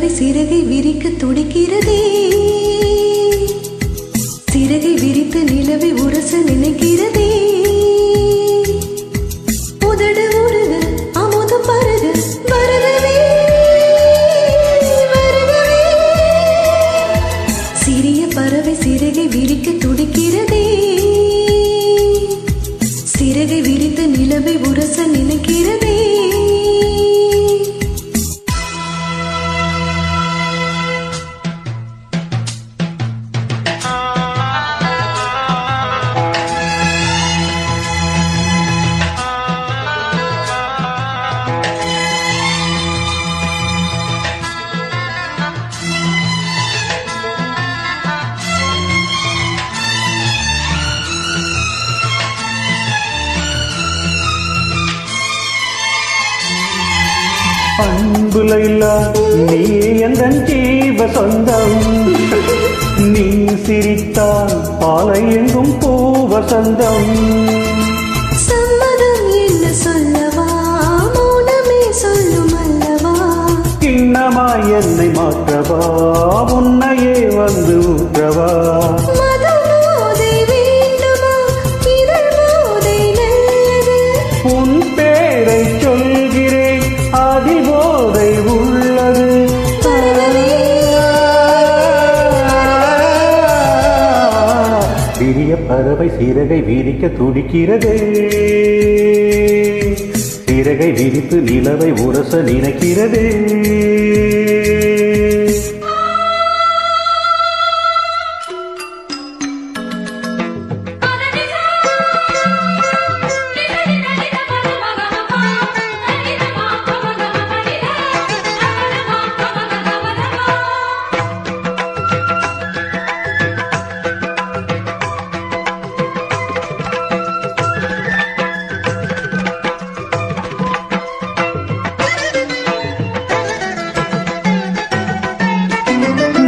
பறவை சிறகை விரிக்க துடிக்கிறதே, சிறகை விரித்து நிலவை உரச நினைக்கிறதே. உதடு உருக அமுதம் பருக வருகவே வருகவே. சிறிய பறவை சிறகை விரிக்க துடிக்கிறதே, சிறகை விரித்து நிலவை உரச நினைக்கிறதே. அன்பு லைலா நீ எந்தன் ஜீவ சொந்தம், நீ சிரித்தால் பாலை எங்கும் பூவசந்தம். சம்மதம் என்ன சொல்லவா, மௌனமே சொல்லும் அல்லவா. கிண்ணமாய் என்னை மாற்றவா, உன்னையே வந்து ஊற்றவா. மதமோதை வேண்டுமா, இதழ் போதை நல்லது. உன் பேரை சொல்கிறேன், அதிபோதை உள்ளது. சிறிய பறவை சிறகை விரிக்க துடிக்கிறதே, சிறகை விரித்து நிலவை உரச நினைக்கிறதே.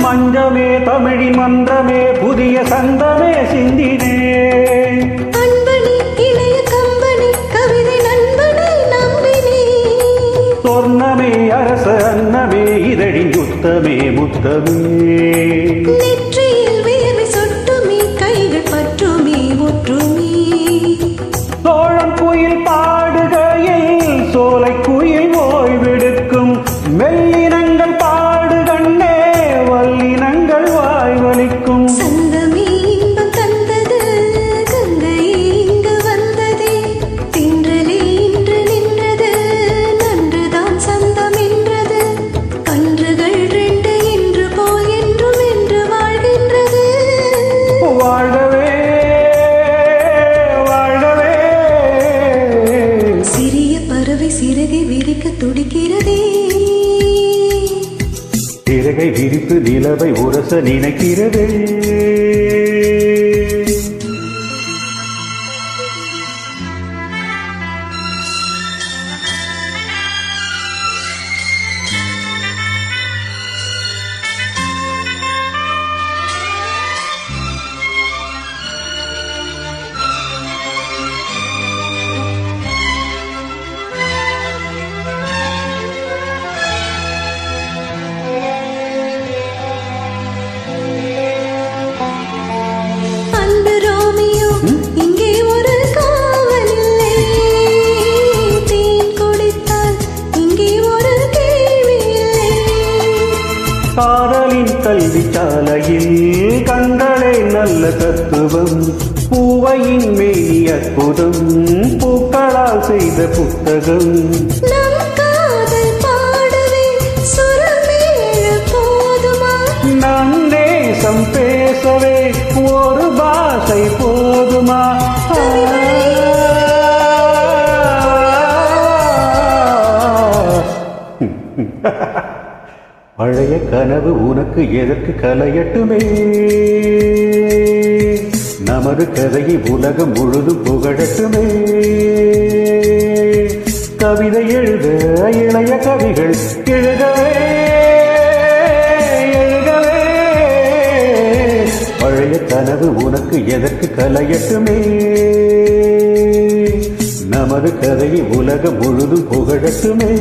மஞ்சமே தமிழின் மன்றமே புதிய சந்தமே சிந்தினே. அன்பனி இளைய கம்பனி கவிதை நண்பனை நம்பினே. சொர்ணமே அரச அன்னமே இதழின் யுத்தமே முத்தமே. நெற்றியில் வேர்வை சொட்டுமே, கைகள் பற்றுமே ஒற்றுமே. சோழம் குயில் பாடுகையில் சோலை குயில் ஓய்வெடுக்கும், மெல்லினங்கள் பாடுகண்ணே வல்லினங்கள் வாய்வலிக்கும். சங்கமே இன்பம் தந்தது, கங்கை இங்கு வந்ததே. தின்றலே இன்று நின்றது, நன்றுதான் சந்தம் என்றது. கன்றுகள் ரெண்டு என்று போல் என்றும் என்று வாழ்கின்றது. வாழ்கவே வாழ்கவே. சிறிய பறவை சிறகை விரிக்க துடிக்கிறதே, சிறகை விரித்து நிலவை உரச நினைக்கிறதே. அன்பு ரோமியோ இங்கே ஒரு காவல் இல்லை. தேன் குடித்தால் இங்கே ஒரு கேள்வி இல்லை. காதலின் கல்வி சாலையில் கண்களே நல்ல தத்துவம், பூவையின் மேனி அற்புதம், பூக்களால் செய்த புத்தகம். நம் காதல் பாடவே சுரமேழ போதுமா, நம் தேசம் பேசவே ஒரு பாஷை போதுமா. பழைய கனவு உனக்கு எதற்கு கலையட்டுமே, நமது கதையை உலகம் முழுதும் புகழட்டுமே. கவிதை எழுத இளைய கவிகள் எழுதவே எழுதவே. பழைய கனவு உனக்கு எதற்கு கலையட்டுமே, நமது கதையை உலகம் முழுதும் புகழட்டுமே.